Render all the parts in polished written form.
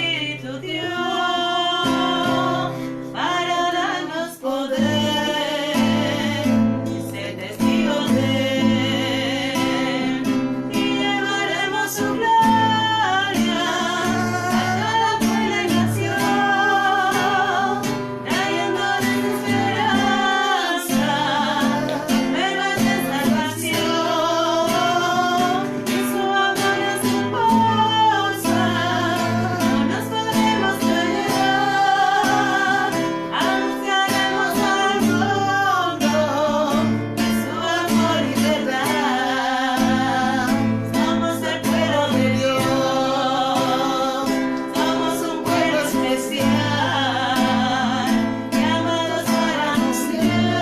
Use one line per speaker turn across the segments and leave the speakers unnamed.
Espíritu dio para darnos poder y ser testigos de Él, y llevaremos su gloria a cada pueblo y nación, trayéndoles esperanza, nuevas de salvación, y su amor nos impulsa, no nos podremos callar, anunciaremos al mundo de su amor y verdad. Somos el pueblo de Dios, somos un pueblo especial, llamados para anunciar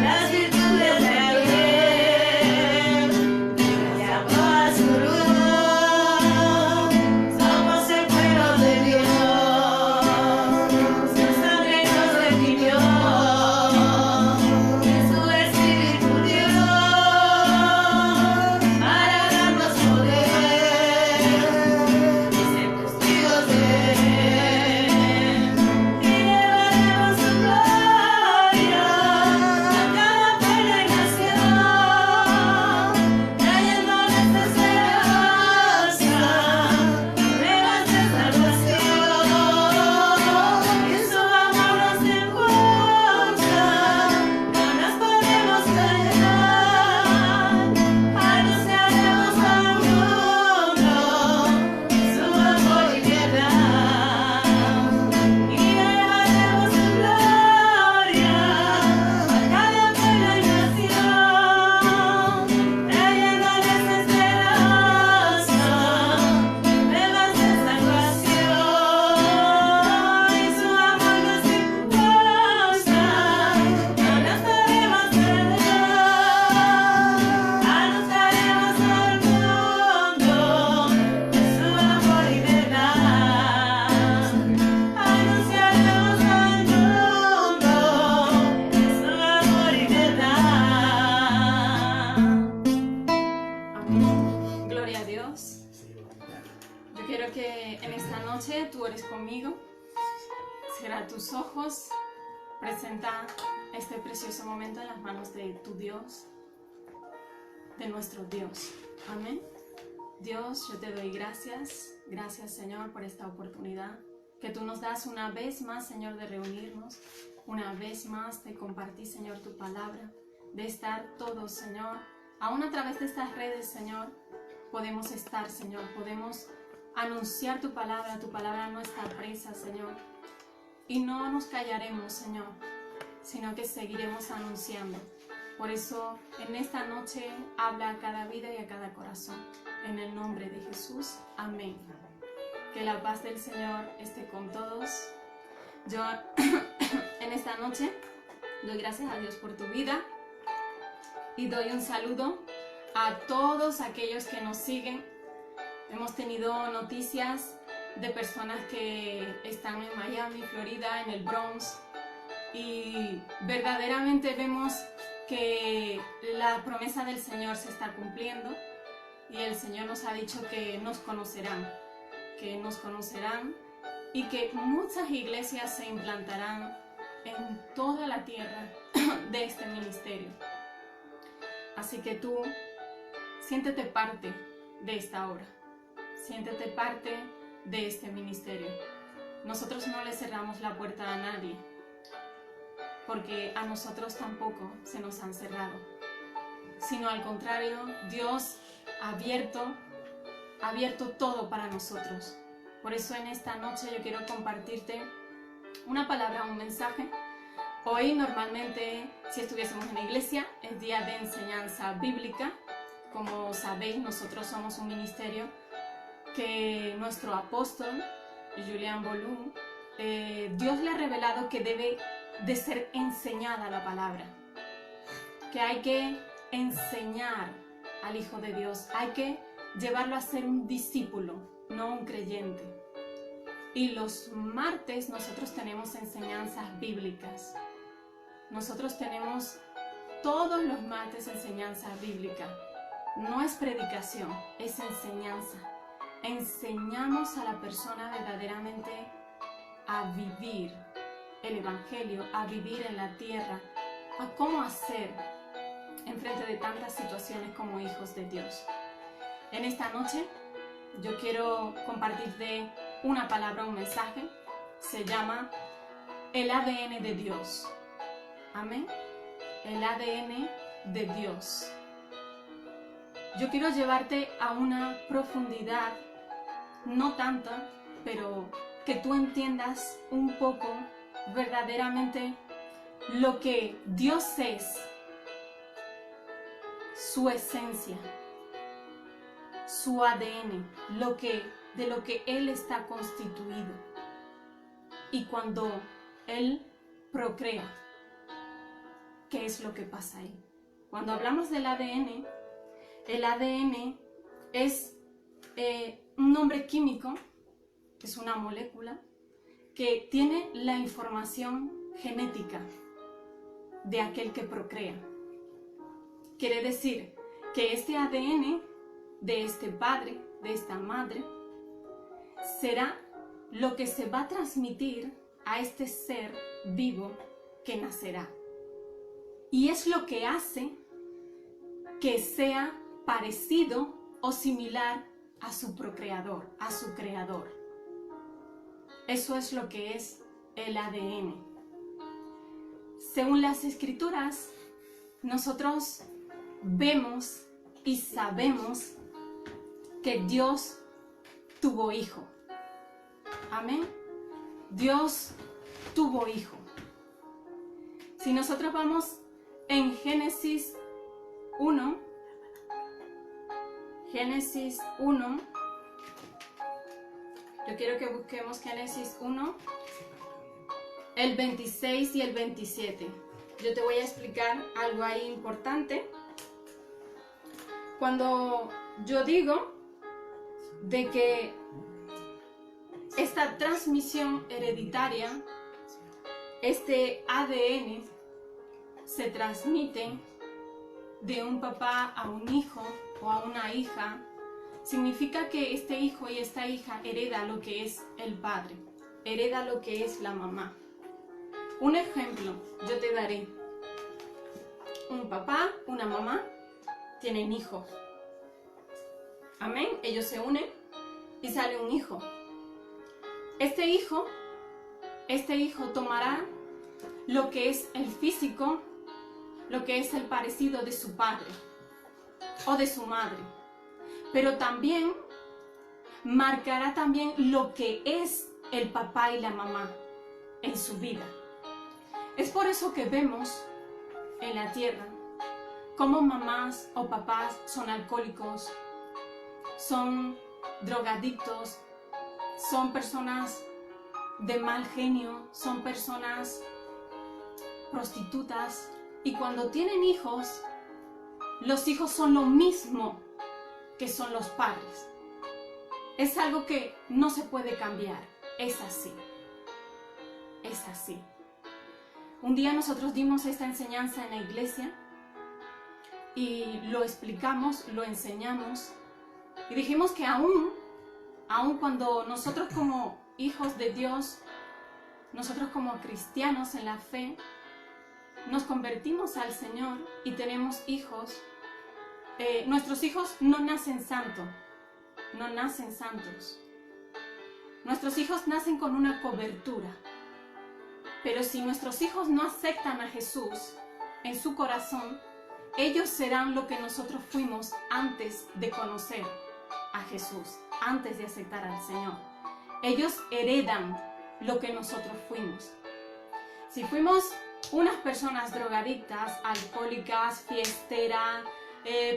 las virtudes de Él, y amor a su luz. Somos el pueblo de Dios, su sangre nos redimió, y su Espíritu dio para darnos poder y ser testigos de Él, y llevaremos su gloria a cada pueblo y nación, trayéndoles esperanza, nuevas de salvación, y su amor nos impulsa, no nos podemos callar, anunciaremos al mundo su amor y verdad, y llevaremos su gloria a cada pueblo y nación, trayéndoles esperanza, nuevas de salvación, y su amor nos impulsa, no nos podremos callar, anunciaremos al mundo su amor y verdad, anunciaremos al mundo su amor y verdad. Amén. Gloria a Dios. Yo quiero que en esta noche tú ores conmigo. Cierra tus ojos. Presenta este precioso momento en las manos de tu Dios, de nuestro Dios. Amén. Dios, yo te doy gracias. Gracias, Señor, por esta oportunidad que tú nos das una vez más, Señor, de reunirnos, una vez más de compartir, Señor, tu palabra, de estar todos, Señor, aún a través de estas redes, Señor, podemos estar, Señor, podemos anunciar tu palabra no está presa, Señor, y no nos callaremos, Señor, sino que seguiremos anunciando. Por eso, en esta noche, habla a cada vida y a cada corazón. En el nombre de Jesús. Amén. Que la paz del Señor esté con todos. Yo, en esta noche, doy gracias a Dios por tu vida y doy un saludo a todos aquellos que nos siguen. Hemos tenido noticias de personas que están en Miami, Florida, en el Bronx, y verdaderamente vemos que la promesa del Señor se está cumpliendo, y el Señor nos ha dicho que nos conocerán y que muchas iglesias se implantarán en toda la tierra de este ministerio. Así que tú siéntete parte de esta obra, siéntete parte de este ministerio. Nosotros no le cerramos la puerta a nadie, porque a nosotros tampoco se nos han cerrado, sino al contrario, Dios ha abierto todo para nosotros. Por eso en esta noche yo quiero compartirte una palabra, un mensaje. Hoy normalmente, si estuviésemos en la iglesia, es día de enseñanza bíblica. Como sabéis, nosotros somos un ministerio que nuestro apóstol, Julian Bolum, Dios le ha revelado que debe de ser enseñada la palabra, que hay que enseñar al Hijo de Dios, hay que llevarlo a ser un discípulo, no un creyente. Y los martes nosotros tenemos enseñanzas bíblicas. Nosotros tenemos todos los martes enseñanza bíblica. No es predicación, es enseñanza. enseñamos a la persona verdaderamente a vivir el Evangelio, a vivir en la tierra, a cómo hacer en frente de tantas situaciones como hijos de Dios. En esta noche yo quiero compartirte una palabra, un mensaje. Se llama el ADN de Dios. Amén. El ADN de Dios. Yo quiero llevarte a una profundidad, no tanta, pero que tú entiendas un poco verdaderamente lo que Dios es, su esencia, su ADN, de lo que Él está constituido. Y cuando Él procrea, ¿qué es lo que pasa ahí? Cuando hablamos del ADN, el ADN es un nombre químico, es una molécula que tiene la información genética de aquel que procrea. Quiere decir que este ADN de este padre, de esta madre, será lo que se va a transmitir a este ser vivo que nacerá. Y es lo que hace que sea parecido o similar a su procreador, a su creador. Eso es lo que es el ADN. Según las Escrituras, nosotros vemos y sabemos que Dios tuvo hijo. Amén. Dios tuvo hijo. Si nosotros vamos en Génesis 1, yo quiero que busquemos Génesis 1, el 26 y el 27. Yo te voy a explicar algo ahí importante. Cuando yo digo de que esta transmisión hereditaria, este ADN, se transmite de un papá a un hijo o a una hija, significa que este hijo y esta hija hereda lo que es el padre, hereda lo que es la mamá. Un ejemplo yo te daré. Un papá, una mamá, tienen hijos. Amén. Ellos se unen y sale un hijo. Este hijo tomará lo que es el físico, lo que es el parecido de su padre o de su madre, pero también marcará también lo que es el papá y la mamá en su vida. Es por eso que vemos en la tierra cómo mamás o papás son alcohólicos, son drogadictos, son personas de mal genio, son personas prostitutas, y cuando tienen hijos, los hijos son lo mismo que son los padres. Es algo que no se puede cambiar, es así, es así. Un día nosotros dimos esta enseñanza en la iglesia y lo explicamos, lo enseñamos y dijimos que aún cuando nosotros como hijos de Dios, nosotros como cristianos en la fe, nos convertimos al Señor y tenemos hijos, nuestros hijos no nacen santos, no nacen santos. Nuestros hijos nacen con una cobertura. Pero si nuestros hijos no aceptan a Jesús en su corazón, ellos serán lo que nosotros fuimos antes de conocer a Jesús, antes de aceptar al Señor. Ellos heredan lo que nosotros fuimos. Si fuimos unas personas drogadictas, alcohólicas, fiesteras,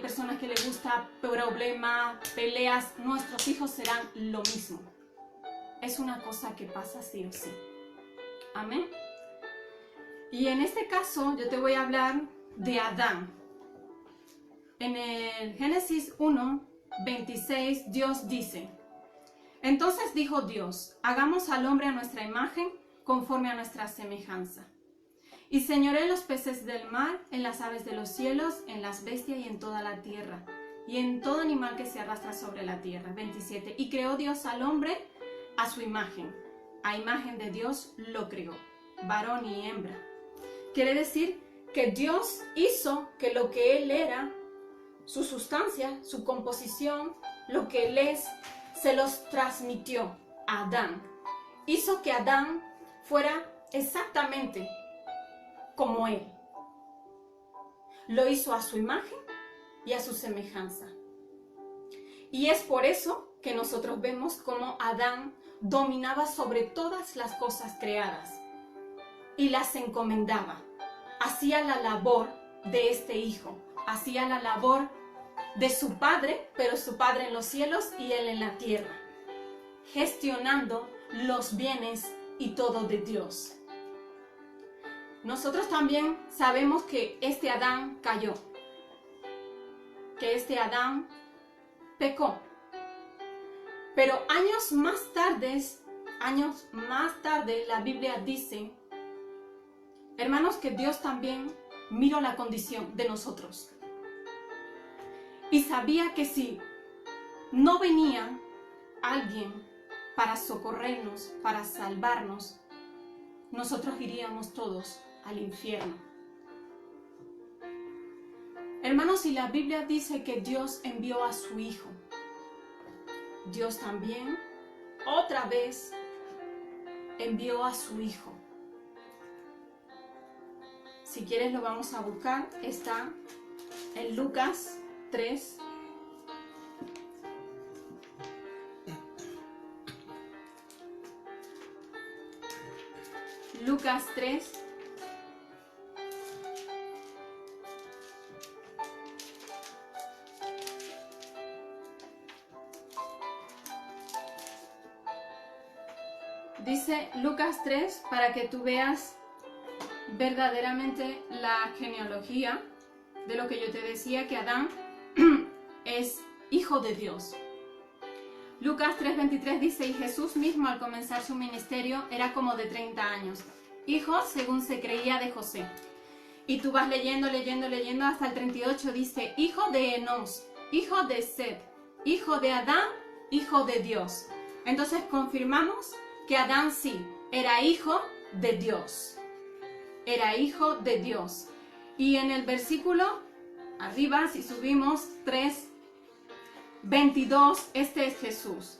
personas que les gusta problemas, peleas, nuestros hijos serán lo mismo. Es una cosa que pasa sí o sí. Amén. Y en este caso yo te voy a hablar de Adán. En el Génesis 1, 26, Dios dice: entonces dijo Dios, hagamos al hombre a nuestra imagen, conforme a nuestra semejanza. Y señoré en los peces del mar, en las aves de los cielos, en las bestias y en toda la tierra, y en todo animal que se arrastra sobre la tierra. 27. Y creó Dios al hombre a su imagen. A imagen de Dios lo creó, varón y hembra. Quiere decir que Dios hizo que lo que Él era, su sustancia, su composición, lo que Él es, se los transmitió a Adán. Hizo que Adán fuera exactamente como Él. Lo hizo a su imagen y a su semejanza. Y es por eso que nosotros vemos cómo Adán dominaba sobre todas las cosas creadas y las encomendaba. Hacía la labor de este hijo, hacía la labor de su padre, pero su padre en los cielos y él en la tierra, gestionando los bienes y todo de Dios. Nosotros también sabemos que este Adán cayó, que este Adán pecó. Pero años más tarde, la Biblia dice, hermanos, que Dios también miró la condición de nosotros. Y sabía que si no venía alguien para socorrernos, para salvarnos, nosotros iríamos todos al infierno. Hermanos, y la Biblia dice que Dios envió a su Hijo, Dios también, otra vez, envió a su Hijo. Si quieres lo vamos a buscar, está en Lucas 3. Lucas 3. Dice Lucas 3, para que tú veas verdaderamente la genealogía de lo que yo te decía, que Adán es hijo de Dios. Lucas 3:23 dice, y Jesús mismo al comenzar su ministerio era como de 30 años, hijo según se creía de José. Y tú vas leyendo hasta el 38, dice, hijo de Enos, hijo de Set, hijo de Adán, hijo de Dios. Entonces confirmamos que Adán sí, era hijo de Dios. Era hijo de Dios. Y en el versículo, arriba, si subimos, 3:22, este es Jesús.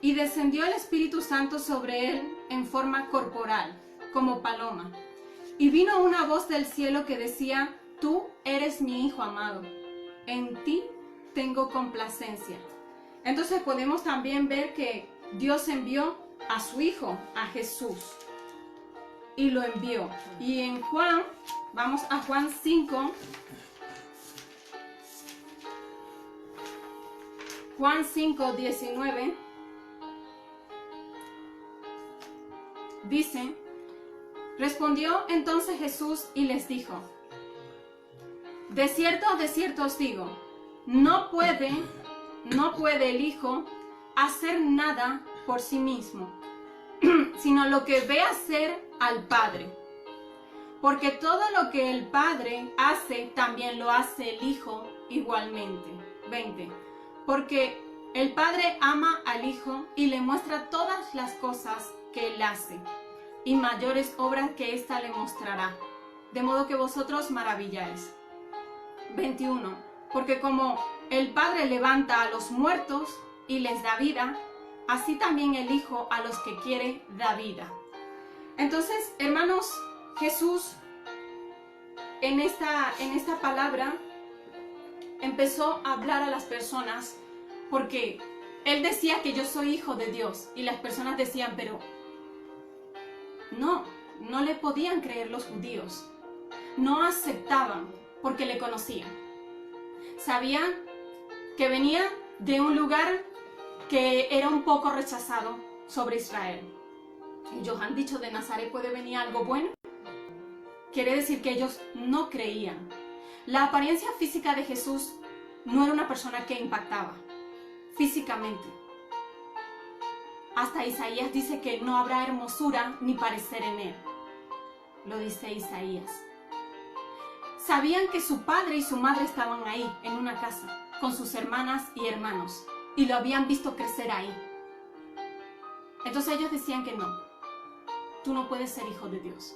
Y descendió el Espíritu Santo sobre él en forma corporal, como paloma. Y vino una voz del cielo que decía, tú eres mi Hijo amado, en ti tengo complacencia. Entonces podemos también ver que Dios envió a su Hijo, a Jesús, y lo envió. Y en Juan, vamos a Juan 5, Juan 5:19, dice, respondió entonces Jesús y les dijo, de cierto os digo, no puede el Hijo hacer nada por sí mismo, sino lo que ve hacer al Padre. Porque todo lo que el Padre hace, también lo hace el Hijo igualmente. 20. Porque el Padre ama al Hijo y le muestra todas las cosas que Él hace, y mayores obras que ésta le mostrará, de modo que vosotros maravilláis. 21. Porque como el Padre levanta a los muertos y les da vida, así también el Hijo a los que quiere da vida. Entonces, hermanos, Jesús en esta palabra empezó a hablar a las personas, porque Él decía que yo soy hijo de Dios, y las personas decían, pero no le podían creer los judíos, no aceptaban porque le conocían. Sabían que venía de un lugar que era un poco rechazado sobre Israel. Ellos han dicho, de Nazaret puede venir algo bueno. Quiere decir que ellos no creían. La apariencia física de Jesús no era una persona que impactaba físicamente. Hasta Isaías dice que no habrá hermosura ni parecer en él. Lo dice Isaías. Sabían que su padre y su madre estaban ahí, en una casa. con sus hermanas y hermanos y lo habían visto crecer ahí. Entonces ellos decían que no, tú no puedes ser hijo de Dios.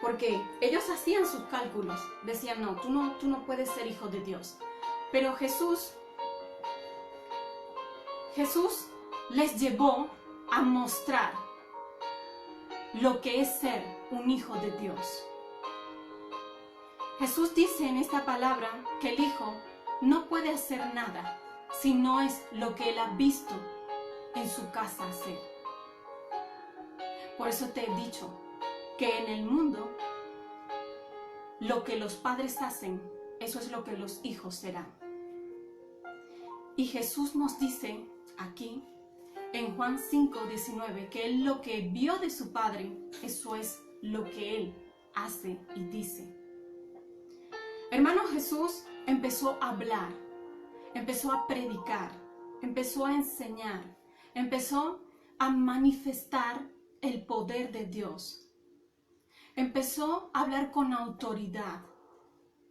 Porque ellos hacían sus cálculos, decían no, tú no puedes ser hijo de Dios. Pero Jesús les llevó a mostrar lo que es ser un hijo de Dios. Jesús dice en esta palabra que el hijo no puede hacer nada si no es lo que él ha visto en su casa hacer. Por eso te he dicho que en el mundo lo que los padres hacen, eso es lo que los hijos serán. Y Jesús nos dice aquí en Juan 5:19 que él lo que vio de su padre, eso es lo que él hace y dice. Hermano, Jesús empezó a hablar, empezó a predicar, empezó a enseñar, empezó a manifestar el poder de Dios. Empezó a hablar con autoridad.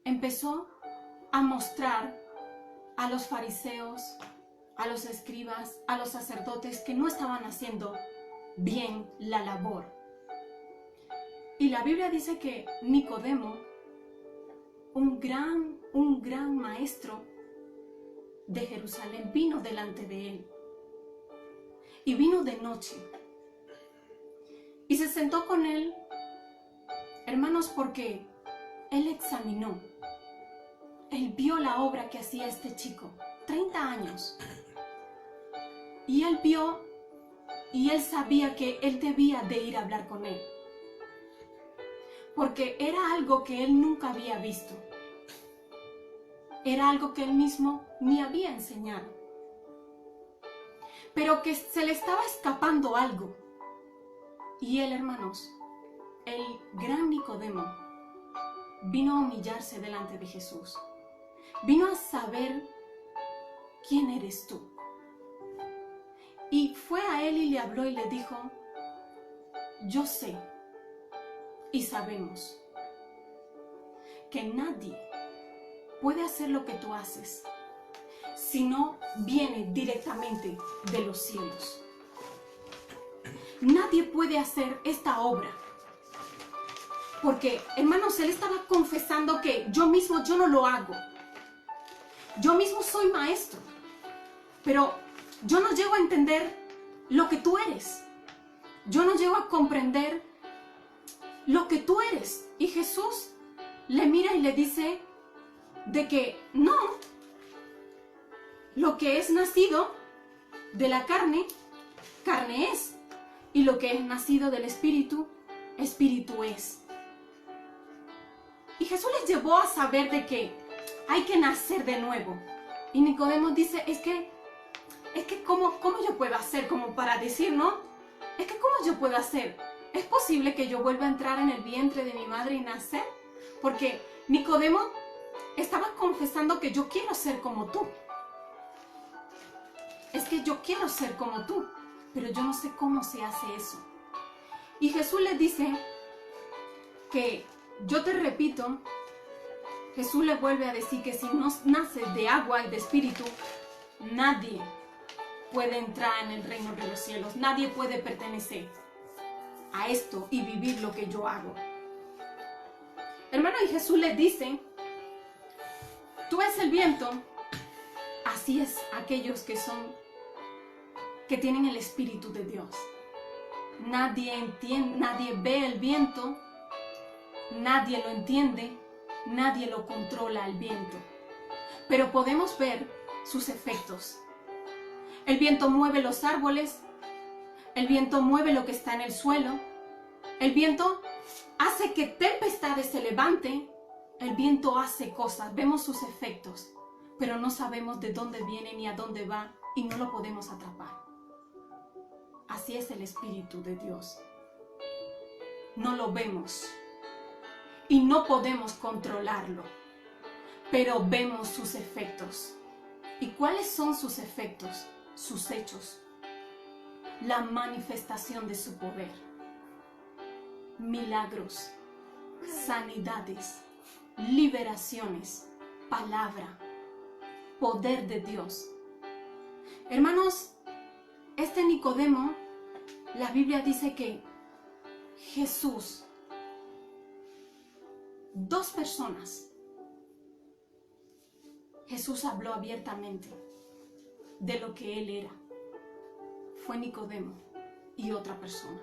Empezó a mostrar a los fariseos, a los escribas, a los sacerdotes que no estaban haciendo bien la labor. Y la Biblia dice que Nicodemo, un gran maestro de Jerusalén, vino delante de él. Y vino de noche. Y se sentó con él, hermanos, porque él examinó. Él vio la obra que hacía este chico, 30 años. Y él vio y él sabía que él debía de ir a hablar con él. Porque era algo que él nunca había visto. Era algo que él mismo ni había enseñado. Pero que se le estaba escapando algo. Y él, hermanos, el gran Nicodemo, vino a humillarse delante de Jesús. Vino a saber quién eres tú. Y fue a él y le habló y le dijo, yo sé y sabemos que nadie puede hacer lo que tú haces si no viene directamente de los cielos. Nadie puede hacer esta obra. Porque, hermanos, él estaba confesando que yo no lo hago. Yo mismo soy maestro. Pero yo no llego a entender lo que tú eres. Yo no llego a comprender lo que tú eres. Y Jesús le mira y le dice de que no. Lo que es nacido de la carne, carne es. Y lo que es nacido del Espíritu, Espíritu es. Y Jesús les llevó a saber de que hay que nacer de nuevo. Y Nicodemo dice, es que ¿cómo yo puedo hacer? Como para decir, ¿no? Es que ¿cómo yo puedo hacer? ¿Es posible que yo vuelva a entrar en el vientre de mi madre y nacer? Porque Nicodemo estaba confesando que yo quiero ser como tú. Es que yo quiero ser como tú, pero yo no sé cómo se hace eso. Y Jesús le dice que, yo te repito, Jesús le vuelve a decir que si no naces de agua y de espíritu, nadie puede entrar en el reino de los cielos. Nadie puede pertenecer a esto y vivir lo que yo hago. Hermano, y Jesús le dice, tú eres el viento, así es aquellos que tienen el Espíritu de Dios. Nadie entiende, nadie ve el viento, nadie lo entiende, nadie lo controla el viento. Pero podemos ver sus efectos. El viento mueve los árboles, el viento mueve lo que está en el suelo, el viento hace que tempestades se levanten, el viento hace cosas, vemos sus efectos, pero no sabemos de dónde viene ni a dónde va y no lo podemos atrapar. Así es el Espíritu de Dios. No lo vemos y no podemos controlarlo, pero vemos sus efectos. ¿Y cuáles son sus efectos? Sus hechos. La manifestación de su poder. Milagros, sanidades, liberaciones, palabra. poder de Dios. Hermanos, este Nicodemo, la Biblia dice que Jesús, dos personas, Jesús habló abiertamente de lo que él era. Fue Nicodemo y otra persona.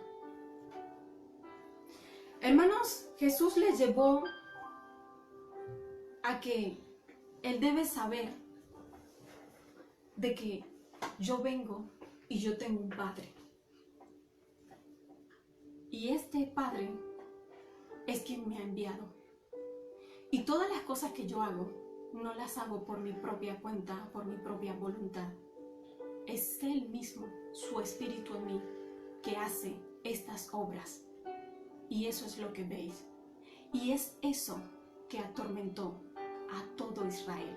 Hermanos, Jesús les llevó a que él debe saber de que yo vengo y yo tengo un Padre. Y este Padre es quien me ha enviado. Y todas las cosas que yo hago, no las hago por mi propia cuenta, por mi propia voluntad. Es Él mismo, su Espíritu en mí, que hace estas obras. Y eso es lo que veis. Y es eso que atormentó a todo Israel.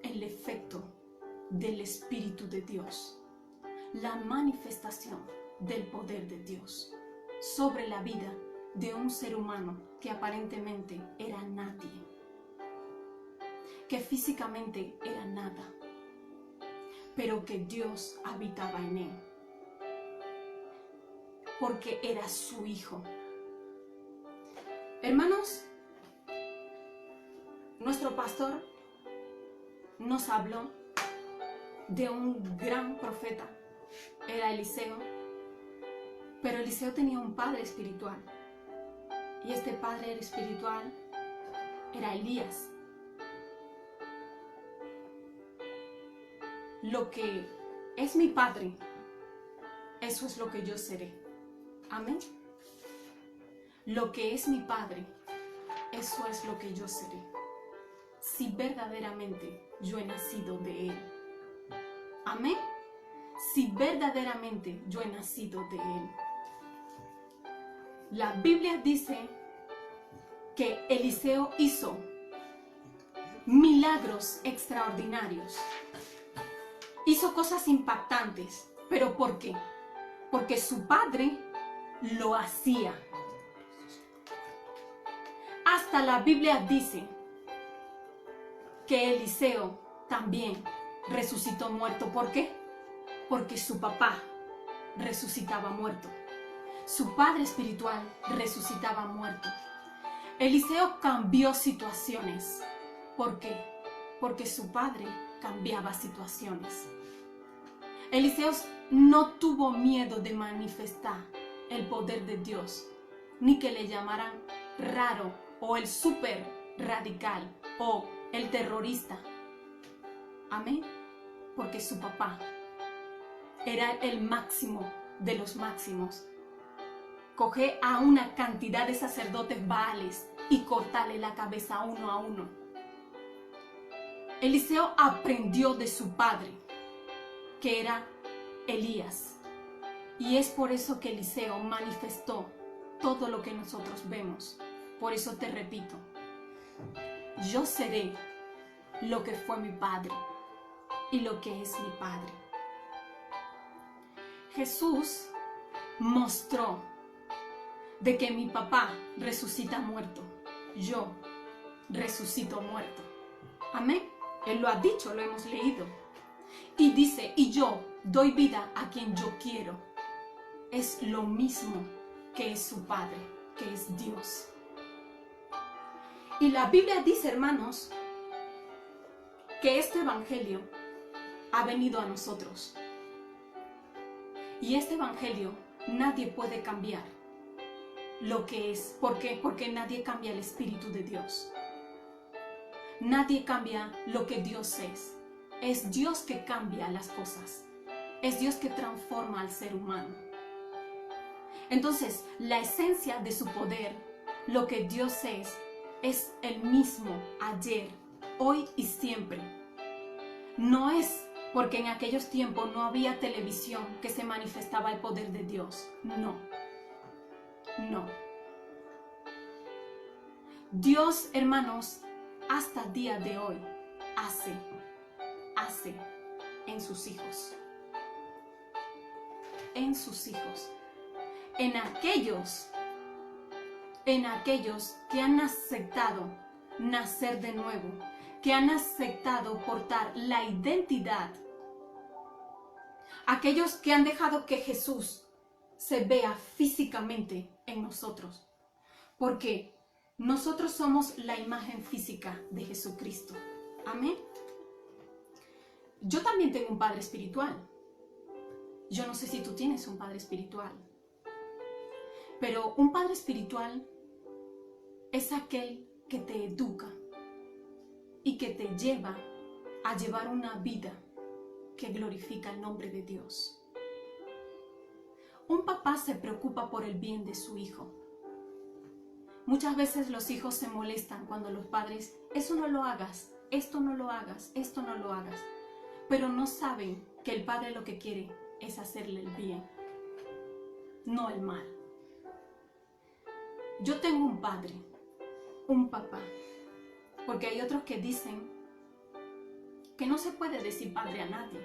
El efecto del Espíritu de Dios, la manifestación del poder de Dios sobre la vida de un ser humano que aparentemente era nadie, que físicamente era nada, pero que Dios habitaba en él, porque era su hijo. Hermanos, nuestro pastor nos habló de un gran profeta, era Eliseo, pero Eliseo tenía un padre espiritual, y este padre espiritual era Elías. Lo que es mi padre, eso es lo que yo seré. Amén. Lo que es mi padre, eso es lo que yo seré, si verdaderamente yo he nacido de él. Amén. Si verdaderamente yo he nacido de él. La Biblia dice que Eliseo hizo milagros extraordinarios. Hizo cosas impactantes. ¿Pero por qué? Porque su padre lo hacía. Hasta la Biblia dice que Eliseo también resucitó muerto. ¿Por qué? Porque su papá resucitaba muerto. Su padre espiritual resucitaba muerto. Eliseo cambió situaciones. ¿Por qué? Porque su padre cambiaba situaciones. Eliseo no tuvo miedo de manifestar el poder de Dios, ni que le llamaran raro o el súper radical o el terrorista. Amén. Porque su papá era el máximo de los máximos. Coge a una cantidad de sacerdotes baales y cortale la cabeza uno a uno. Eliseo aprendió de su padre, que era Elías. Y es por eso que Eliseo manifestó todo lo que nosotros vemos. Por eso te repito, yo seré lo que fue mi padre y lo que es mi padre. Jesús mostró de que mi papá resucita muerto, yo resucito muerto. Amén. Él lo ha dicho, lo hemos leído. Y dice, y yo doy vida a quien yo quiero. Es lo mismo que es su Padre, que es Dios. Y la Biblia dice, hermanos, que este evangelio ha venido a nosotros. Y este evangelio nadie puede cambiar lo que es. ¿Por qué? Porque nadie cambia el Espíritu de Dios. Nadie cambia lo que Dios es. Es Dios que cambia las cosas. Es Dios que transforma al ser humano. Entonces, la esencia de su poder, lo que Dios es el mismo ayer, hoy y siempre. No es porque en aquellos tiempos no había televisión que se manifestaba el poder de Dios. No. No. Dios, hermanos, hasta el día de hoy hace en sus hijos. En sus hijos. En aquellos que han aceptado nacer de nuevo, que han aceptado portar la identidad, aquellos que han dejado que Jesús se vea físicamente en nosotros, porque nosotros somos la imagen física de Jesucristo. Amén. Yo también tengo un padre espiritual. Yo no sé si tú tienes un padre espiritual, pero un padre espiritual es aquel que te educa y que te lleva a llevar una vida que glorifica el nombre de Dios. Un papá se preocupa por el bien de su hijo. Muchas veces los hijos se molestan cuando los padres, eso no lo hagas, esto no lo hagas, esto no lo hagas, pero no saben que el padre lo que quiere es hacerle el bien, no el mal. Yo tengo un padre, un papá, porque hay otros que dicen que no se puede decir padre a nadie.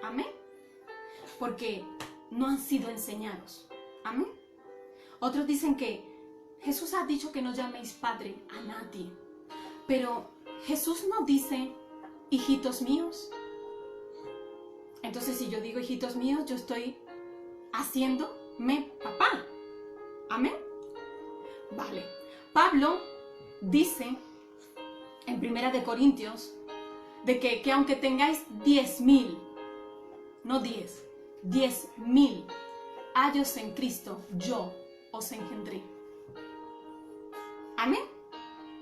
Amén. Porque no han sido enseñados. Amén. Otros dicen que Jesús ha dicho que no llaméis padre a nadie. Pero Jesús no dice hijitos míos. Entonces si yo digo hijitos míos, yo estoy haciéndome papá. Amén. Vale. Pablo dice en 1 Corintios de que aunque tengáis 10,000, no 10, 10,000 años en Cristo, yo os engendré. Amén.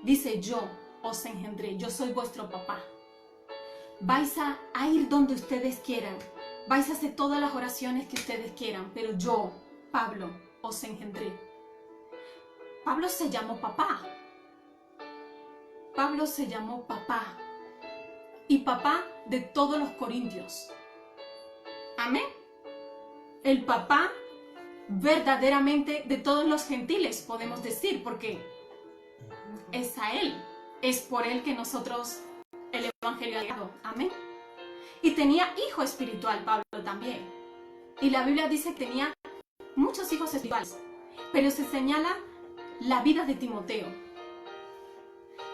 Dice yo os engendré, yo soy vuestro papá. Vais a ir donde ustedes quieran, vais a hacer todas las oraciones que ustedes quieran, pero yo, Pablo, os engendré. Pablo se llamó papá. Pablo se llamó papá. Y papá de todos los corintios. Amén. El papá verdaderamente de todos los gentiles, podemos decir, porque es a él, es por él que nosotros el evangelio ha llegado. Amén. Y tenía hijo espiritual Pablo también. Y la Biblia dice que tenía muchos hijos espirituales, pero se señala la vida de Timoteo.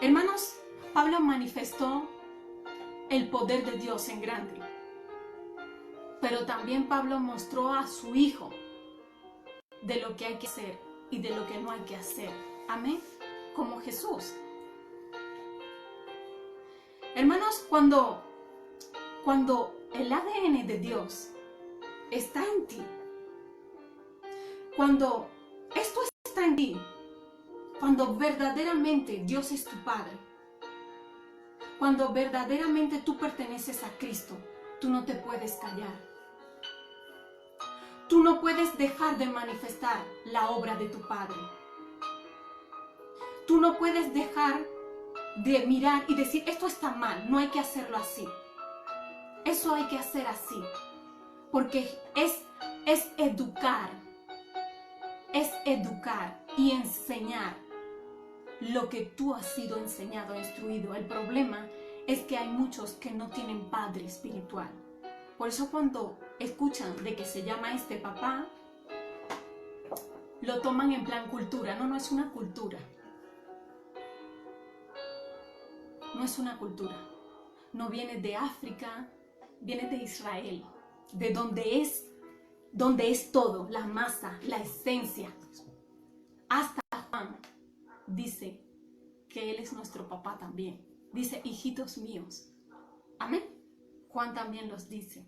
Hermanos, Pablo manifestó el poder de Dios en grande. Pero también Pablo mostró a su hijo de lo que hay que hacer y de lo que no hay que hacer. Amén. Como Jesús. Hermanos, cuando el ADN de Dios está en ti, cuando esto está en ti, cuando verdaderamente Dios es tu Padre, cuando verdaderamente tú perteneces a Cristo, tú no te puedes callar. Tú no puedes dejar de manifestar la obra de tu Padre. Tú no puedes dejar de mirar y decir, esto está mal, no hay que hacerlo así. Eso hay que hacer así. Porque es educar y enseñar lo que tú has sido enseñado, instruido. El problema es que hay muchos que no tienen padre espiritual. Por eso cuando escuchan de que se llama este papá, lo toman en plan cultura. No, no es una cultura. No es una cultura. No viene de África, viene de Israel, de donde es todo, la masa, la esencia. Hasta Juan dice que Él es nuestro papá también. Dice, hijitos míos. Amén. Juan también los dice.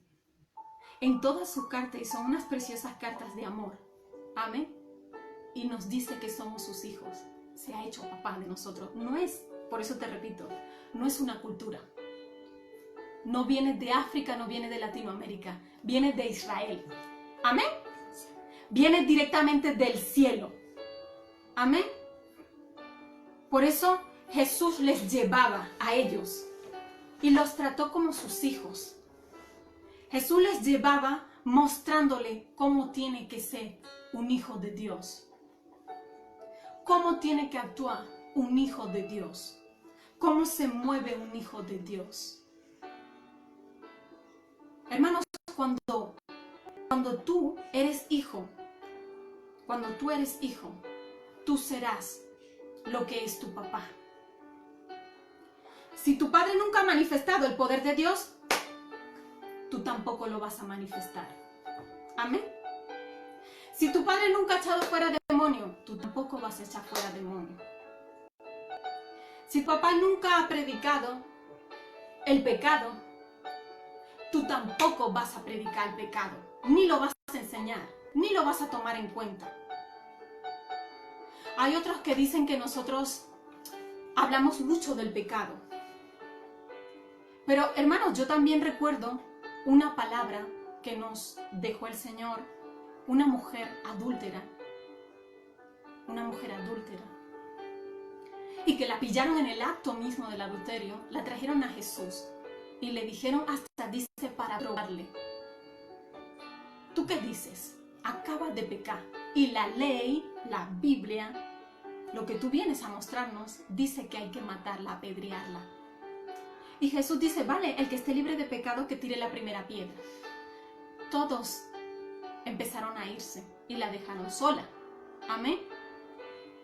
En todas sus cartas, y son unas preciosas cartas de amor. Amén. Y nos dice que somos sus hijos. Se ha hecho papá de nosotros. No es, por eso te repito, no es una cultura. No viene de África, no viene de Latinoamérica. Viene de Israel. Amén. Viene directamente del cielo. Amén. Por eso Jesús les llevaba a ellos y los trató como sus hijos. Jesús les llevaba mostrándole cómo tiene que ser un hijo de Dios. Cómo tiene que actuar un hijo de Dios. Cómo se mueve un hijo de Dios. Hermanos, cuando tú eres hijo, tú serás lo que es tu papá. Si tu padre nunca ha manifestado el poder de Dios, tú tampoco lo vas a manifestar. Amén. Si tu padre nunca ha echado fuera demonio, tú tampoco vas a echar fuera demonio. Si tu papá nunca ha predicado el pecado, tú tampoco vas a predicar el pecado, ni lo vas a enseñar, ni lo vas a tomar en cuenta. Hay otros que dicen que nosotros hablamos mucho del pecado. Pero hermanos, yo también recuerdo una palabra que nos dejó el Señor, una mujer adúltera, y que la pillaron en el acto mismo del adulterio, la trajeron a Jesús y le dijeron, hasta dice, para probarle: ¿tú qué dices? Acabas de pecar. Y la ley, la Biblia, lo que tú vienes a mostrarnos, dice que hay que matarla, apedrearla. Y Jesús dice, vale, el que esté libre de pecado que tire la primera piedra. Todos empezaron a irse y la dejaron sola. Amén.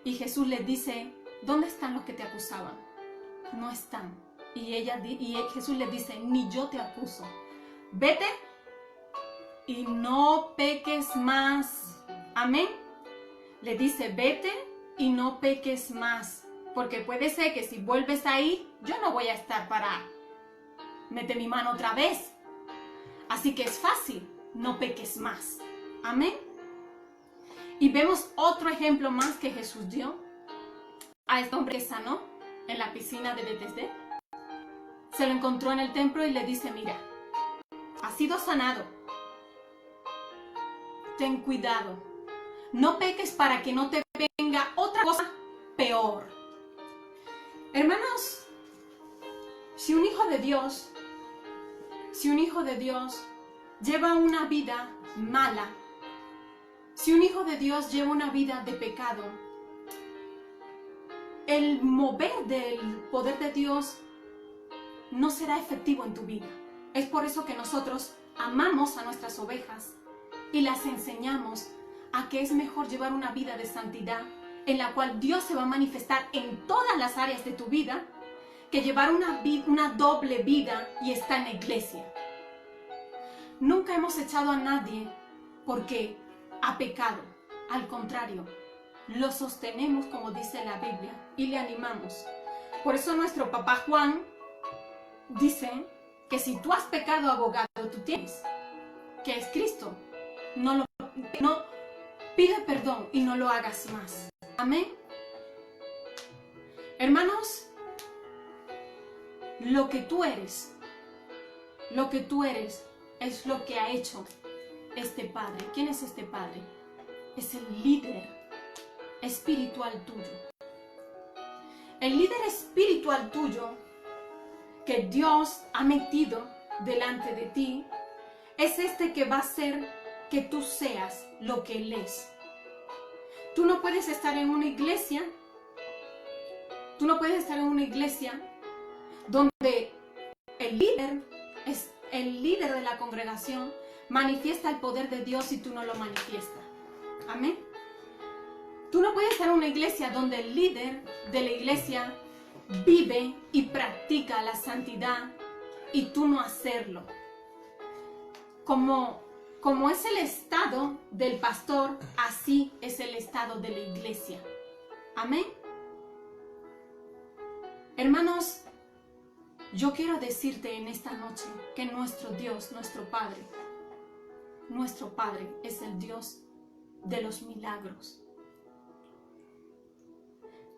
Y Jesús les dice, ¿dónde están los que te acusaban? No están. Y Jesús les dice, ni yo te acuso. Vete y no peques más. Amén. Le dice, vete y no peques más. Porque puede ser que si vuelves ahí, yo no voy a estar para meter mi mano otra vez. Así que es fácil, no peques más. Amén. Y vemos otro ejemplo más que Jesús dio a este hombre que sanó en la piscina de Betesda. Se lo encontró en el templo y le dice, mira, has sido sanado. Ten cuidado. No peques para que no te venga otra cosa peor. Hermanos, si un hijo de Dios lleva una vida mala, si un hijo de Dios lleva una vida de pecado, el mover del poder de Dios no será efectivo en tu vida. Es por eso que nosotros amamos a nuestras ovejas y las enseñamos a que es mejor llevar una vida de santidad en la cual Dios se va a manifestar en todas las áreas de tu vida, que llevar una doble vida y estar en la iglesia. Nunca hemos echado a nadie porque ha pecado. Al contrario, lo sostenemos, como dice la Biblia, y le animamos. Por eso nuestro papá Juan dice que si tú has pecado, abogado tú tienes, que es Cristo. No pide perdón y no lo hagas más. Amén. Hermanos, lo que tú eres es lo que ha hecho este Padre. ¿Quién es este Padre? Es el líder espiritual tuyo. El líder espiritual tuyo que Dios ha metido delante de ti es este que va a hacer que tú seas lo que Él es. Tú no puedes estar en una iglesia, donde el líder de la congregación manifiesta el poder de Dios y tú no lo manifiestas. Amén. Tú no puedes estar en una iglesia donde el líder de la iglesia vive y practica la santidad y tú no hacerlo. Como es el estado del pastor, así es el estado de la iglesia. Amén. Hermanos, yo quiero decirte en esta noche que nuestro Dios, nuestro Padre es el Dios de los milagros.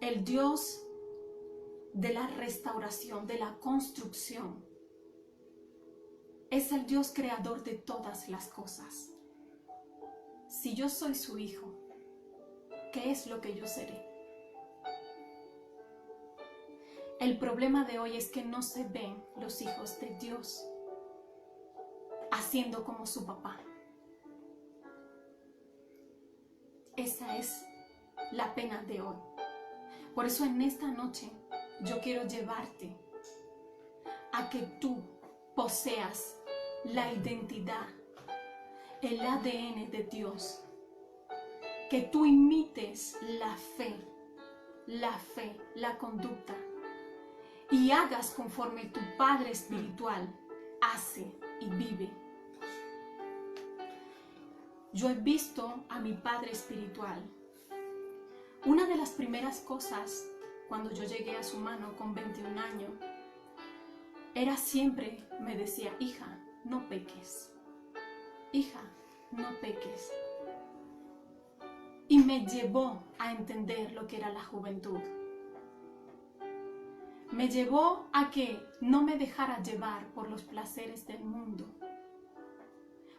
El Dios de la restauración, de la construcción. Es el Dios creador de todas las cosas. Si yo soy su hijo, ¿qué es lo que yo seré? El problema de hoy es que no se ven los hijos de Dios haciendo como su papá. Esa es la pena de hoy. Por eso en esta noche yo quiero llevarte a que tú poseas la identidad, el ADN de Dios, que tú imites la fe, la conducta y hagas conforme tu Padre espiritual hace y vive. Yo he visto a mi Padre espiritual. Una de las primeras cosas cuando yo llegué a su mano con 21 años, era siempre, me decía, hija, no peques. Hija, no peques. Y me llevó a entender lo que era la juventud. Me llevó a que no me dejara llevar por los placeres del mundo,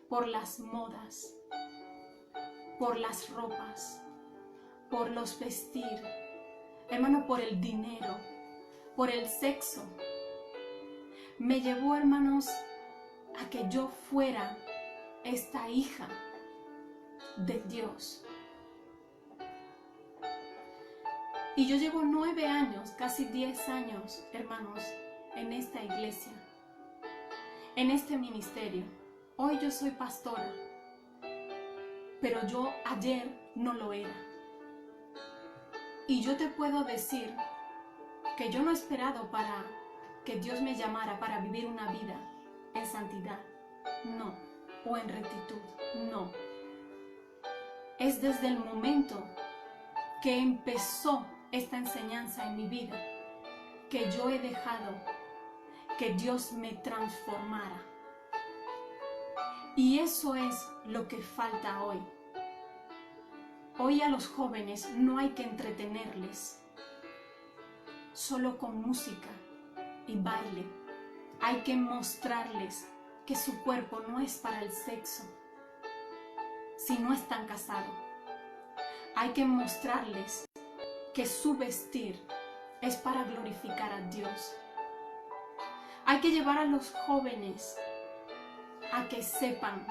por las modas, por las ropas, por los vestir, hermano, por el dinero, por el sexo. Me llevó, hermanos, a que yo fuera esta hija de Dios. Y yo llevo 9 años, casi 10 años, hermanos, en esta iglesia, en este ministerio. Hoy yo soy pastora, pero yo ayer no lo era. Y yo te puedo decir que yo no he esperado para que Dios me llamara para vivir una vida en santidad, no, o en rectitud, no. Es desde el momento que empezó esta enseñanza en mi vida que yo he dejado que Dios me transformara. Y eso es lo que falta hoy. Hoy a los jóvenes no hay que entretenerles solo con música y baile. Hay que mostrarles que su cuerpo no es para el sexo si no están casados. Hay que mostrarles que su vestir es para glorificar a Dios. Hay que llevar a los jóvenes a que sepan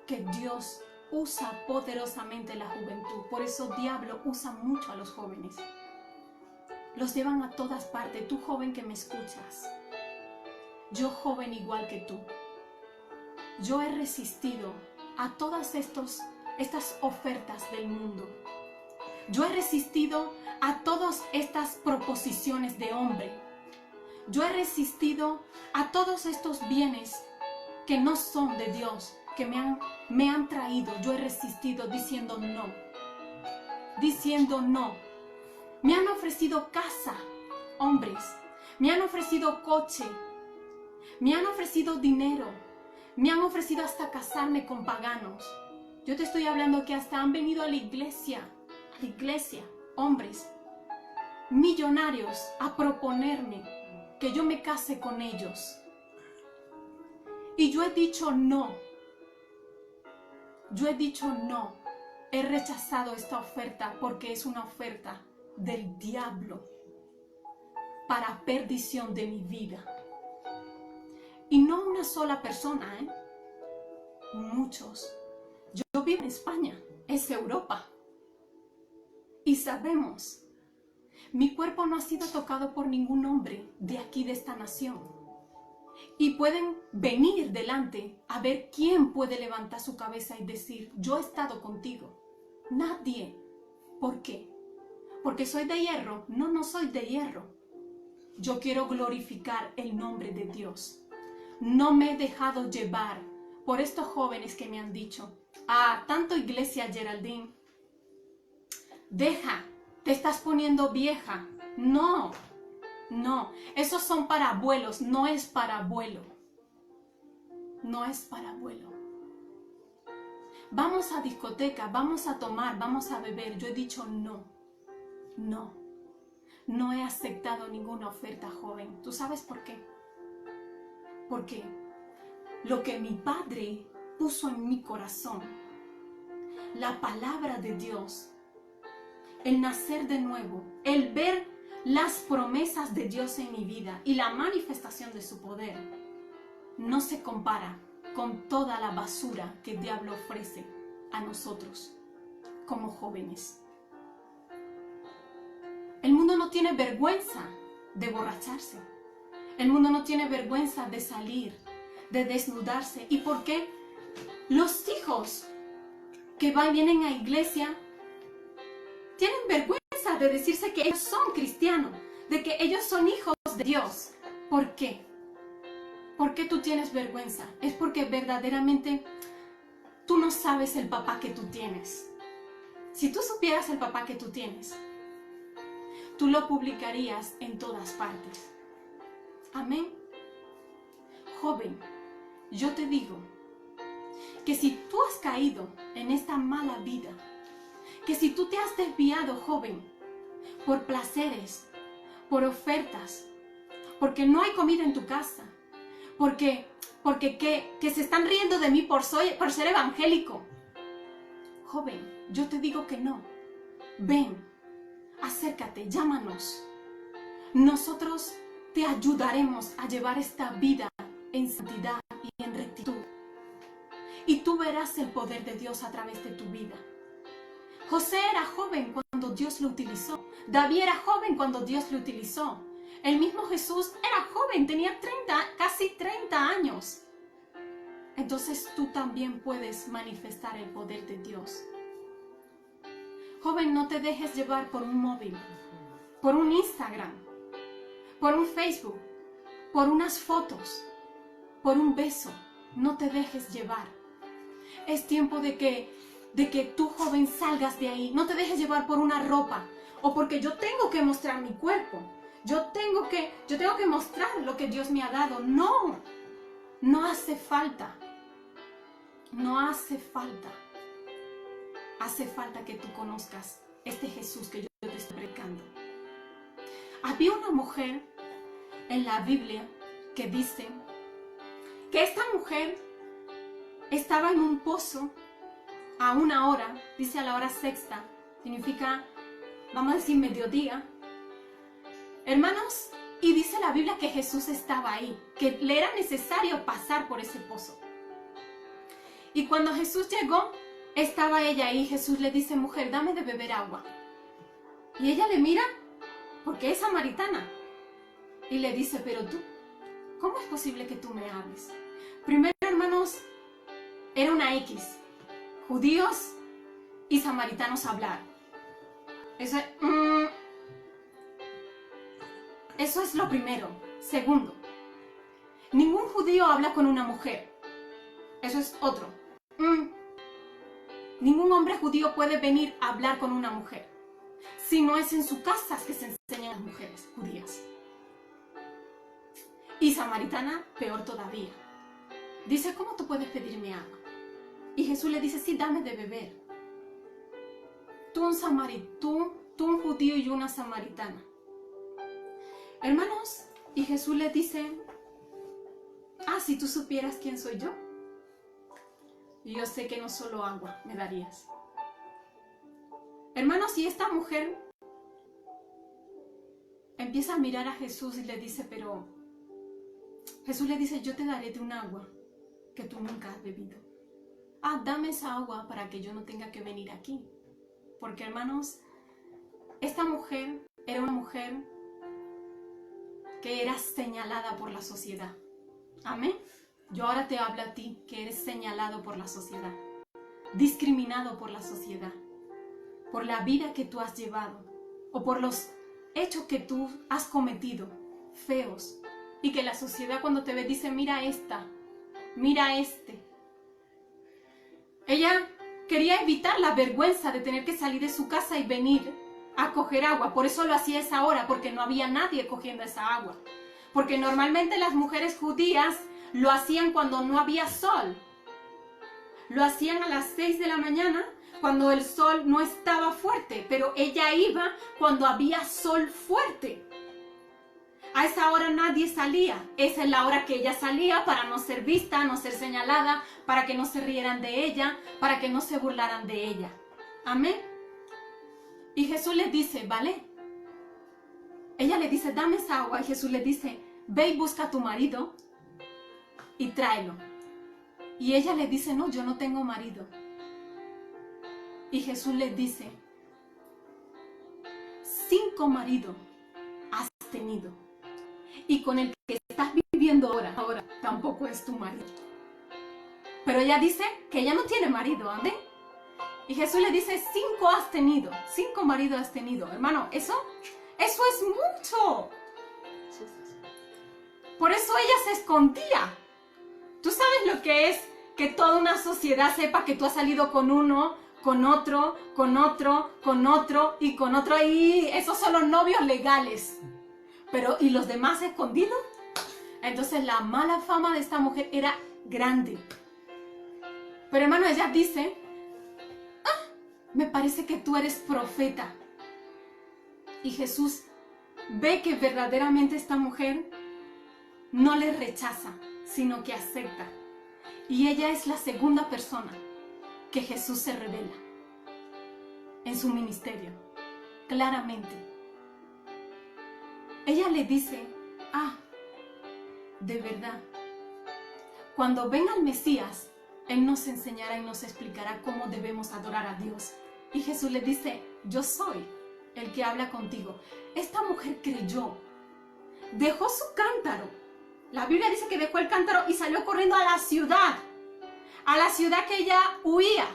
que Dios usa poderosamente la juventud. Por eso diablo usa mucho a los jóvenes. Los llevan a todas partes. Tú joven que me escuchas, yo joven igual que tú, yo he resistido a todas estas ofertas del mundo. Yo he resistido a todas estas proposiciones de hombre. Yo he resistido a todos estos bienes que no son de Dios, que me han traído. Yo he resistido diciendo no. Diciendo no. Me han ofrecido casa, hombres. Me han ofrecido coche. Me han ofrecido dinero. Me han ofrecido hasta casarme con paganos. Yo te estoy hablando que hasta han venido a la iglesia, hombres, millonarios, a proponerme que yo me case con ellos. Y yo he dicho no. Yo he dicho no. He rechazado esta oferta porque es una oferta del diablo para perdición de mi vida. Y no una sola persona, muchos. Yo vivo en España, es Europa. Y sabemos, mi cuerpo no ha sido tocado por ningún hombre de aquí, de esta nación. Y pueden venir delante a ver quién puede levantar su cabeza y decir, yo he estado contigo. Nadie. ¿Por qué? ¿Porque soy de hierro? No, no soy de hierro. Yo quiero glorificar el nombre de Dios. No me he dejado llevar por estos jóvenes que me han dicho, tanto iglesia Geraldine, deja, te estás poniendo vieja. No, no, esos son para abuelos, no es para abuelo. No es para abuelo. Vamos a discoteca, vamos a tomar, vamos a beber. Yo he dicho no, no, no he aceptado ninguna oferta, joven. ¿Tú sabes por qué? Porque lo que mi Padre puso en mi corazón, la palabra de Dios, el nacer de nuevo, el ver las promesas de Dios en mi vida y la manifestación de su poder, no se compara con toda la basura que el diablo ofrece a nosotros como jóvenes. El mundo no tiene vergüenza de borracharse. El mundo no tiene vergüenza de salir, de desnudarse. ¿Y por qué? Los hijos que vienen a iglesia tienen vergüenza de decirse que ellos son cristianos. de que ellos son hijos de Dios. ¿Por qué? ¿Por qué tú tienes vergüenza? Es porque verdaderamente tú no sabes el papá que tú tienes. Si tú supieras el papá que tú tienes, tú lo publicarías en todas partes. Amén. Joven, yo te digo que si tú has caído en esta mala vida, que si tú te has desviado, joven, por placeres, por ofertas, porque no hay comida en tu casa, porque que se están riendo de mí por ser evangélico. Joven, yo te digo que no. Ven, acércate, llámanos. Nosotros te ayudaremos a llevar esta vida en santidad y en rectitud. Y tú verás el poder de Dios a través de tu vida. José era joven cuando Dios lo utilizó. David era joven cuando Dios lo utilizó. El mismo Jesús era joven, tenía casi 30 años. Entonces tú también puedes manifestar el poder de Dios. Joven, no te dejes llevar por un móvil, por un Instagram, por un Facebook, por unas fotos, por un beso. No te dejes llevar. Es tiempo de que tú, joven, salgas de ahí. No te dejes llevar por una ropa o porque yo tengo que mostrar mi cuerpo. Yo tengo que mostrar lo que Dios me ha dado. No, no hace falta. No hace falta. Hace falta que tú conozcas este Jesús que yo te estoy predicando. Había una mujer en la Biblia que dice que esta mujer estaba en un pozo a una hora, dice a la hora sexta, significa, vamos a decir, mediodía. Hermanos, y dice la Biblia que Jesús estaba ahí, que le era necesario pasar por ese pozo. Y cuando Jesús llegó, estaba ella ahí. Jesús le dice, mujer, dame de beber agua. Y ella le mira, porque es samaritana, y le dice, pero tú, ¿cómo es posible que tú me hables? Primero, hermanos, era una X. Judíos y samaritanos hablar. Eso es lo primero. Segundo, ningún judío habla con una mujer. Eso es otro. Ningún hombre judío puede venir a hablar con una mujer. Si no es en su casa que se enseñan las mujeres judías. Y samaritana, peor todavía. Dice, ¿cómo tú puedes pedirme agua? Y Jesús le dice, sí, dame de beber. Tú un judío y una samaritana. Hermanos, y Jesús le dice, si tú supieras quién soy yo, y yo sé que no solo agua me darías. Hermanos, y esta mujer empieza a mirar a Jesús y le dice, pero Jesús le dice, yo te daré de un agua que tú nunca has bebido. Dame esa agua para que yo no tenga que venir aquí. Porque, hermanos, esta mujer era una mujer que era señalada por la sociedad. Amén. Yo ahora te hablo a ti, que eres señalado por la sociedad, discriminado por la sociedad, por la vida que tú has llevado, o por los hechos que tú has cometido, feos, y que la sociedad cuando te ve dice, mira esta, mira este. Ella quería evitar la vergüenza de tener que salir de su casa y venir a coger agua. Por eso lo hacía a esa hora, porque no había nadie cogiendo esa agua. Porque normalmente las mujeres judías lo hacían cuando no había sol. Lo hacían a las 6 de la mañana, cuando el sol no estaba fuerte. Pero ella iba cuando había sol fuerte. A esa hora nadie salía. Esa es la hora que ella salía para no ser vista, no ser señalada, para que no se rieran de ella, para que no se burlaran de ella. Amén. Y Jesús le dice, vale. Ella le dice, dame esa agua. Y Jesús le dice, ve y busca a tu marido y tráelo. Y ella le dice, no, yo no tengo marido. Y Jesús le dice, 5 maridos has tenido. Y con el que estás viviendo ahora tampoco es tu marido. Pero ella dice que ella no tiene marido, amén. Y Jesús le dice, 5 has tenido, 5 maridos has tenido. Hermano, eso Eso es mucho. Por eso ella se escondía. ¿Tú sabes lo que es que toda una sociedad sepa que tú has salido con uno, con otro, con otro, con otro y con otro? Y esos son los novios legales. Pero, ¿y los demás escondidos? Entonces la mala fama de esta mujer era grande. Pero hermano, ella dice, me parece que tú eres profeta. Y Jesús ve que verdaderamente esta mujer no le rechaza, sino que acepta. Y ella es la segunda persona que Jesús se revela en su ministerio, claramente. Ella le dice, de verdad, cuando venga el Mesías, Él nos enseñará y nos explicará cómo debemos adorar a Dios. Y Jesús le dice, yo soy el que habla contigo. Esta mujer creyó, dejó su cántaro. La Biblia dice que dejó el cántaro y salió corriendo a la ciudad que ella huía.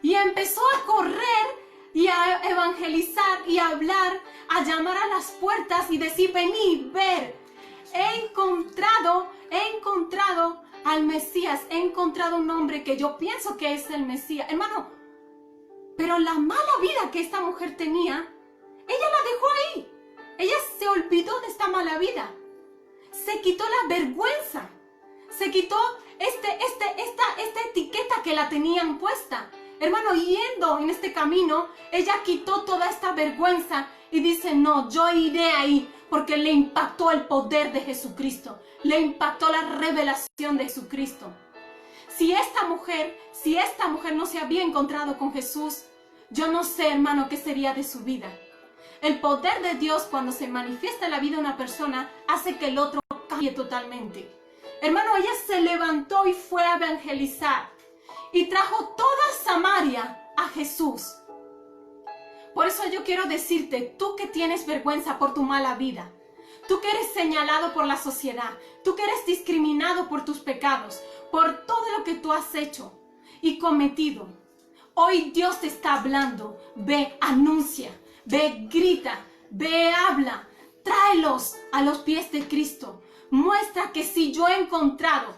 Y empezó a correr y a evangelizar y a hablar, a llamar a las puertas y decir, venid, ver. He encontrado al Mesías, he encontrado un hombre que yo pienso que es el Mesías. Hermano, pero la mala vida que esta mujer tenía, ella la dejó ahí. Ella se olvidó de esta mala vida. Se quitó la vergüenza. Se quitó esta etiqueta que la tenían puesta. Hermano, yendo en este camino, ella quitó toda esta vergüenza y dice, no, yo iré ahí, porque le impactó el poder de Jesucristo. Le impactó la revelación de Jesucristo. Si esta mujer no se había encontrado con Jesús, yo no sé, hermano, qué sería de su vida. El poder de Dios, cuando se manifiesta en la vida de una persona, hace que el otro cambie totalmente. Hermano, ella se levantó y fue a evangelizar. Y trajo toda Samaria a Jesús. Por eso yo quiero decirte, tú que tienes vergüenza por tu mala vida, tú que eres señalado por la sociedad, tú que eres discriminado por tus pecados, por todo lo que tú has hecho y cometido, hoy Dios te está hablando. Ve, anuncia, ve, grita, ve, habla, tráelos a los pies de Cristo. Muestra que sí, yo he encontrado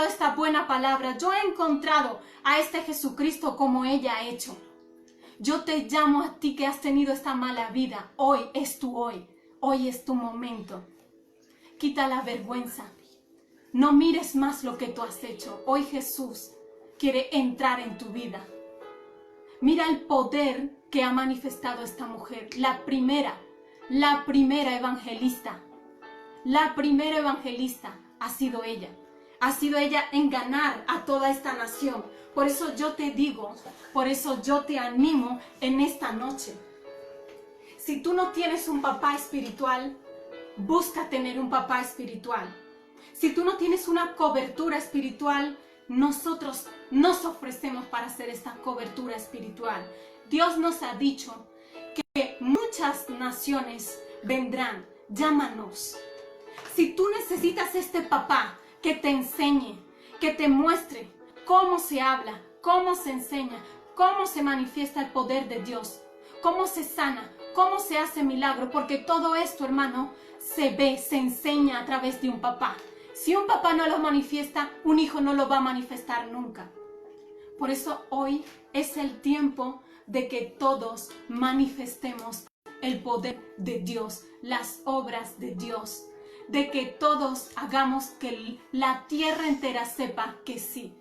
esta buena palabra, yo he encontrado a este Jesucristo como ella ha hecho. Yo te llamo a ti que has tenido esta mala vida. Hoy es hoy es tu momento. Quita la vergüenza. No mires más lo que tú has hecho. Hoy Jesús quiere entrar en tu vida. Mira el poder que ha manifestado esta mujer, la primera evangelista. La primera evangelista ha sido ella. Ha sido ella en ganar a toda esta nación. Por eso yo te digo, por eso yo te animo en esta noche. Si tú no tienes un papá espiritual, busca tener un papá espiritual. Si tú no tienes una cobertura espiritual, nosotros nos ofrecemos para hacer esta cobertura espiritual. Dios nos ha dicho que muchas naciones vendrán. Llámanos. Si tú necesitas este papá que te enseñe, que te muestre cómo se habla, cómo se enseña, cómo se manifiesta el poder de Dios, cómo se sana, cómo se hace milagro, porque todo esto, hermano, se ve, se enseña a través de un papá. Si un papá no lo manifiesta, un hijo no lo va a manifestar nunca. Por eso hoy es el tiempo de que todos manifestemos el poder de Dios, las obras de Dios, de que todos hagamos que la tierra entera sepa que sí,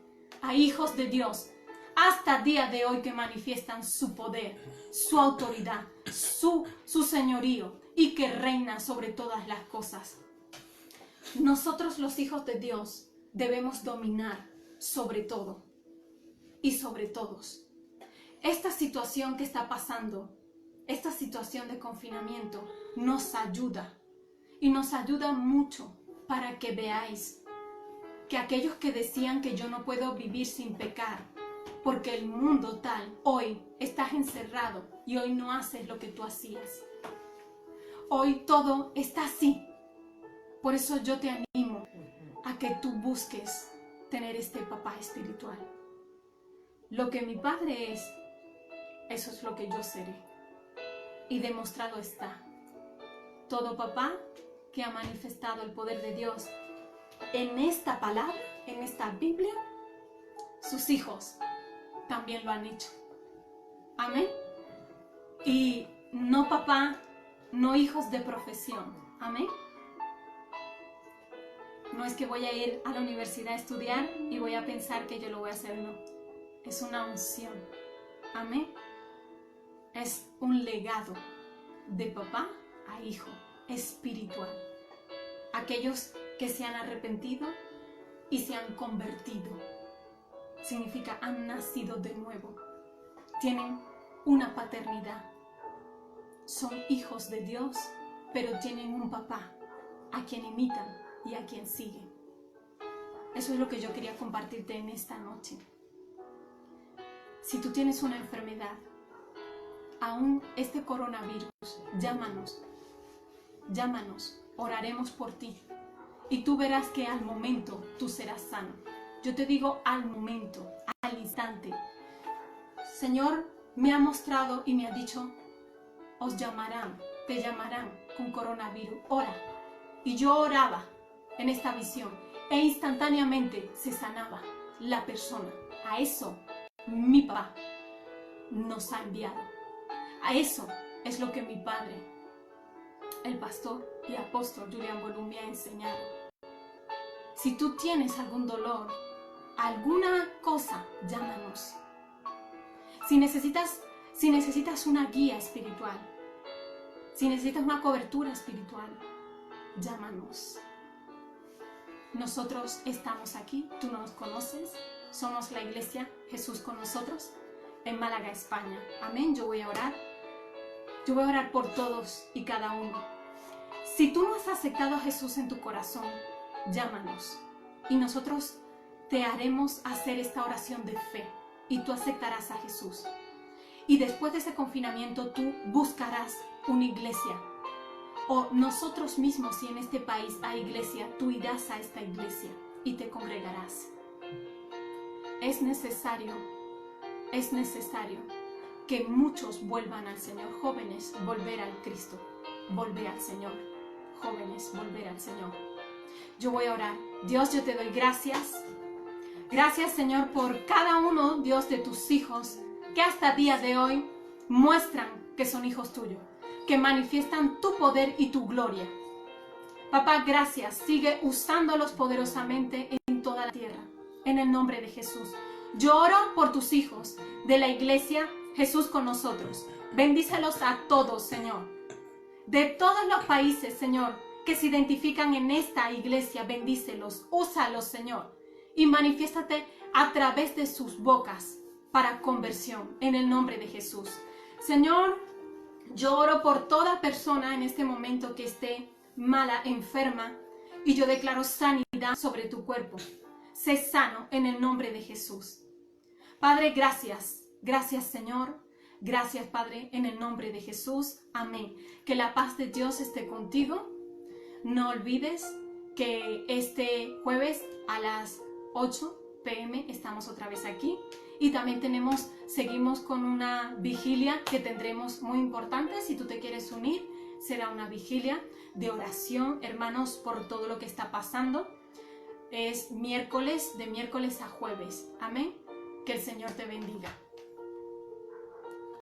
hay hijos de Dios hasta el día de hoy que manifiestan su poder, su autoridad, su señorío y que reina sobre todas las cosas. Nosotros los hijos de Dios debemos dominar sobre todo y sobre todos. Esta situación que está pasando, esta situación de confinamiento nos ayuda y nos ayuda mucho para que veáis que aquellos que decían que yo no puedo vivir sin pecar, porque el mundo tal, hoy estás encerrado y hoy no haces lo que tú hacías. Hoy todo está así. Por eso yo te animo a que tú busques tener este papá espiritual. Lo que mi padre es, eso es lo que yo seré. Y demostrado está todo papá que ha manifestado el poder de Dios en esta palabra, en esta Biblia, sus hijos también lo han hecho. Amén. Y no papá, no hijos de profesión. Amén. No es que voy a ir a la universidad a estudiar y voy a pensar que yo lo voy a hacer, no. Es una unción. Amén. Es un legado de papá a hijo, espiritual. Aquellos que se han arrepentido y se han convertido. Significa han nacido de nuevo. Tienen una paternidad. Son hijos de Dios, pero tienen un papá a quien imitan y a quien siguen. Eso es lo que yo quería compartirte en esta noche. Si tú tienes una enfermedad, aún este coronavirus, llámanos, oraremos por ti. Y tú verás que al momento tú serás sano. Yo te digo al momento, al instante. Señor me ha mostrado y me ha dicho, os llamarán, te llamarán con coronavirus, ora. Y yo oraba en esta visión e instantáneamente se sanaba la persona. A eso mi papá nos ha enviado. A eso es lo que mi padre, el pastor y apóstol Julián Bolum me ha enseñado. Si tú tienes algún dolor, alguna cosa, llámanos. Si necesitas una guía espiritual, si necesitas una cobertura espiritual, llámanos. Nosotros estamos aquí, tú no nos conoces, somos la iglesia Jesús con nosotros en Málaga, España. Amén. Yo voy a orar por todos y cada uno. Si tú no has aceptado a Jesús en tu corazón, llámanos y nosotros te haremos hacer esta oración de fe y tú aceptarás a Jesús. Y después de ese confinamiento tú buscarás una iglesia. O nosotros mismos, si en este país hay iglesia, tú irás a esta iglesia y te congregarás. Es necesario que muchos vuelvan al Señor. Jóvenes, volver al Cristo, volver al Señor. Jóvenes, volver al Señor. Yo voy a orar. Dios, yo te doy gracias. Gracias, Señor, por cada uno, Dios, de tus hijos que hasta el día de hoy muestran que son hijos tuyos, que manifiestan tu poder y tu gloria. Papá, gracias. Sigue usándolos poderosamente en toda la tierra. En el nombre de Jesús. Yo oro por tus hijos de la iglesia Jesús con nosotros. Bendícelos a todos, Señor. De todos los países, Señor, que se identifican en esta iglesia, bendícelos. Úsalos, Señor. Y manifiéstate a través de sus bocas para conversión. En el nombre de Jesús. Señor, yo oro por toda persona en este momento que esté mala, enferma. Y yo declaro sanidad sobre tu cuerpo. Sé sano en el nombre de Jesús. Padre, gracias. Gracias, Señor. Gracias, Padre, en el nombre de Jesús. Amén. Que la paz de Dios esté contigo. No olvides que este jueves a las 8 p.m. estamos otra vez aquí. Y también seguimos con una vigilia que tendremos muy importante. Si tú te quieres unir, será una vigilia de oración, hermanos, por todo lo que está pasando. Es de miércoles a jueves. Amén. Que el Señor te bendiga.